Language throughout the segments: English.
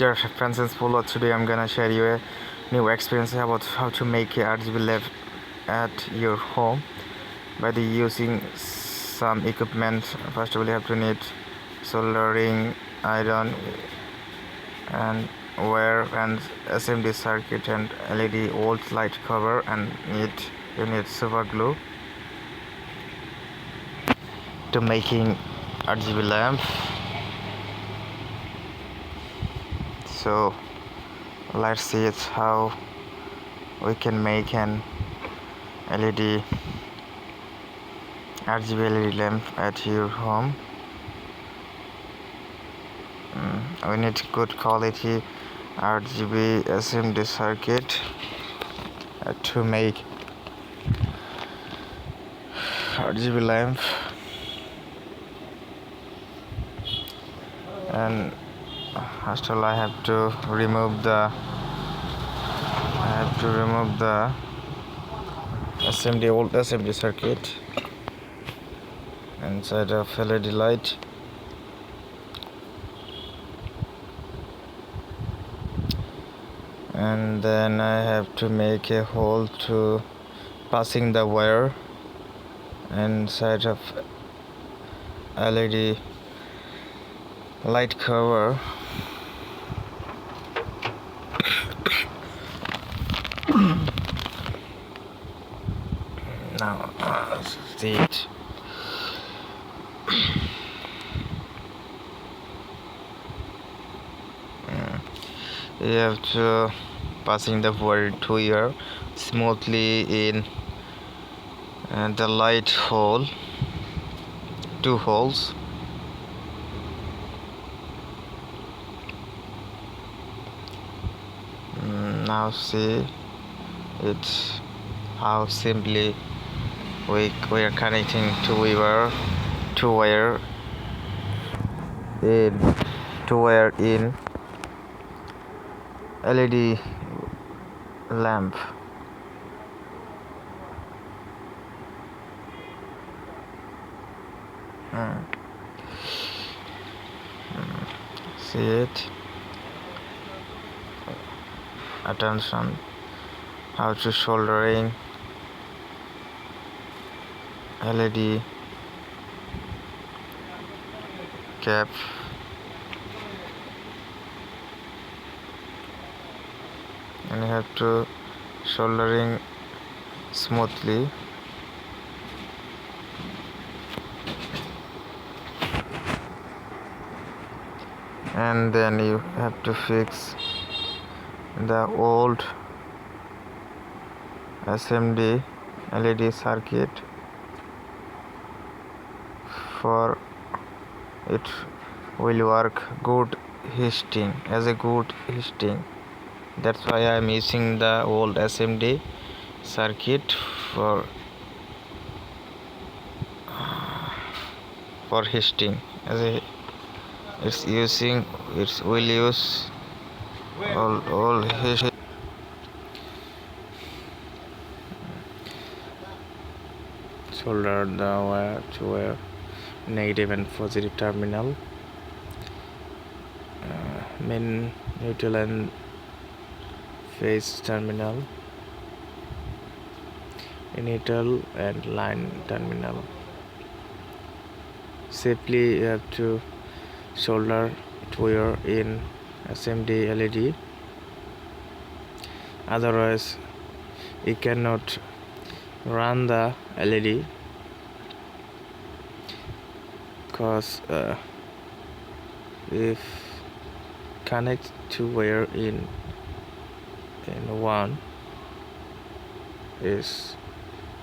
Dear friends and followers, today I'm gonna share you a new experience about how to make a RGB lamp at your home by using some equipment. First of all, you have to need soldering iron and wire and SMD circuit and LED volt light cover, and you need super glue to making RGB lamp. So let's see how we can make an LED RGB LED lamp at your home. We need good quality RGB SMD circuit to make RGB lamp, and first of all I have to remove the old SMD circuit inside of LED light. And then I have to make a hole to passing the wire inside of LED light cover. Now see it. You have to passing the wire to here smoothly in the light hole, 2 holes. Now see it how simply we are connecting two wire in LED lamp. See it? Attention, how to soldering LED cap. And you have to soldering smoothly. And then you have to fix the old SMD LED circuit for it will work good heating as a good heating. That's why I am using the old SMD circuit for heating. As a will use all heat. Solder the wire to wire negative and positive terminal, main, neutral and phase terminal, neutral and line terminal. Safely you have to solder it wire in SMD LED, otherwise you cannot run the LED, because if connect two wire in one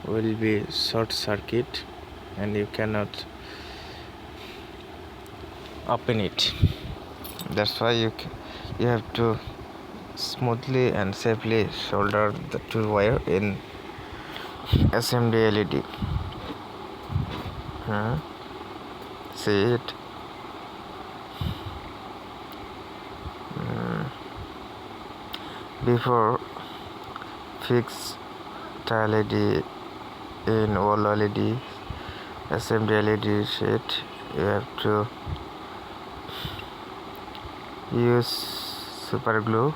will be short circuit and you cannot open it. That's why you have to smoothly and safely solder the 2 wire in SMD LED. See it? Before fix the LED in all LED SMD LED sheet, you have to use super glue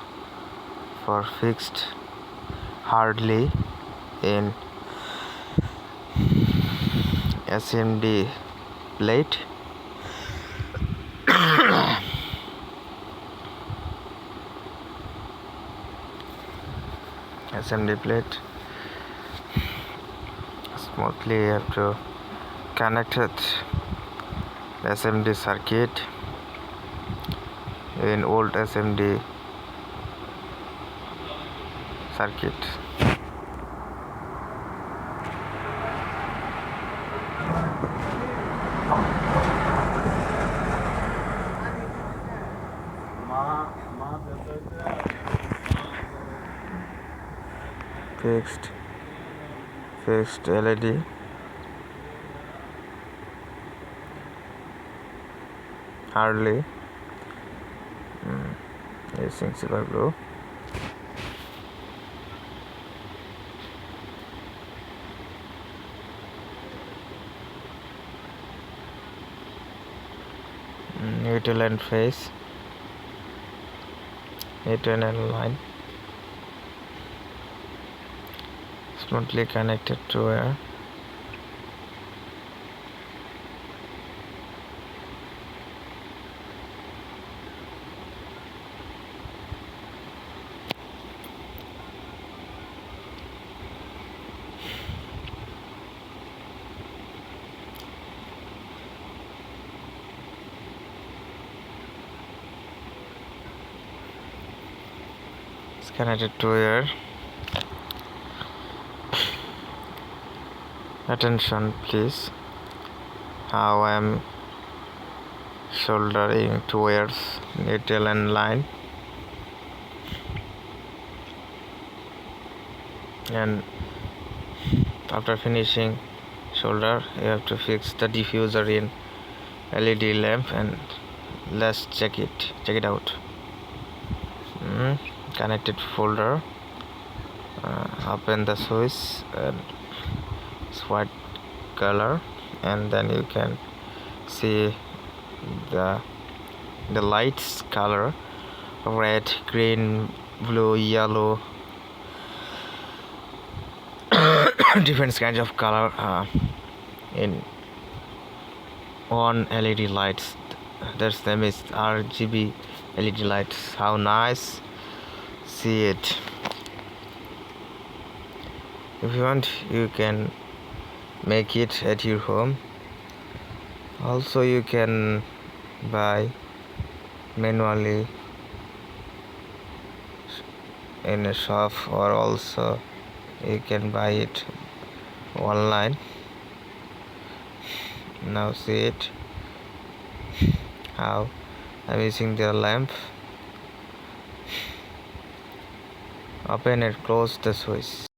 for fixed hardly in SMD plate. SMD plate. Smoothly you have to connect it the SMD circuit in old SMD circuit. Fixed LED hardly using silver glue. Neutral and phase, neutral and line smoothly connected to air. It's connected to air. Attention please, how I am soldering two wires, neutral and line, and after finishing solder you have to fix the diffuser in LED lamp, and let's check it out. Connected folder, open the switch and it's white color, and then you can see the lights color: red, green, blue, yellow, different kinds of color in one LED lights. That's name is RGB LED lights. How nice! See it. If you want, you can make it at your home. Also, you can buy manually in a shop, or also you can buy it online. Now see it, how I'm using the lamp. Open and close the switch.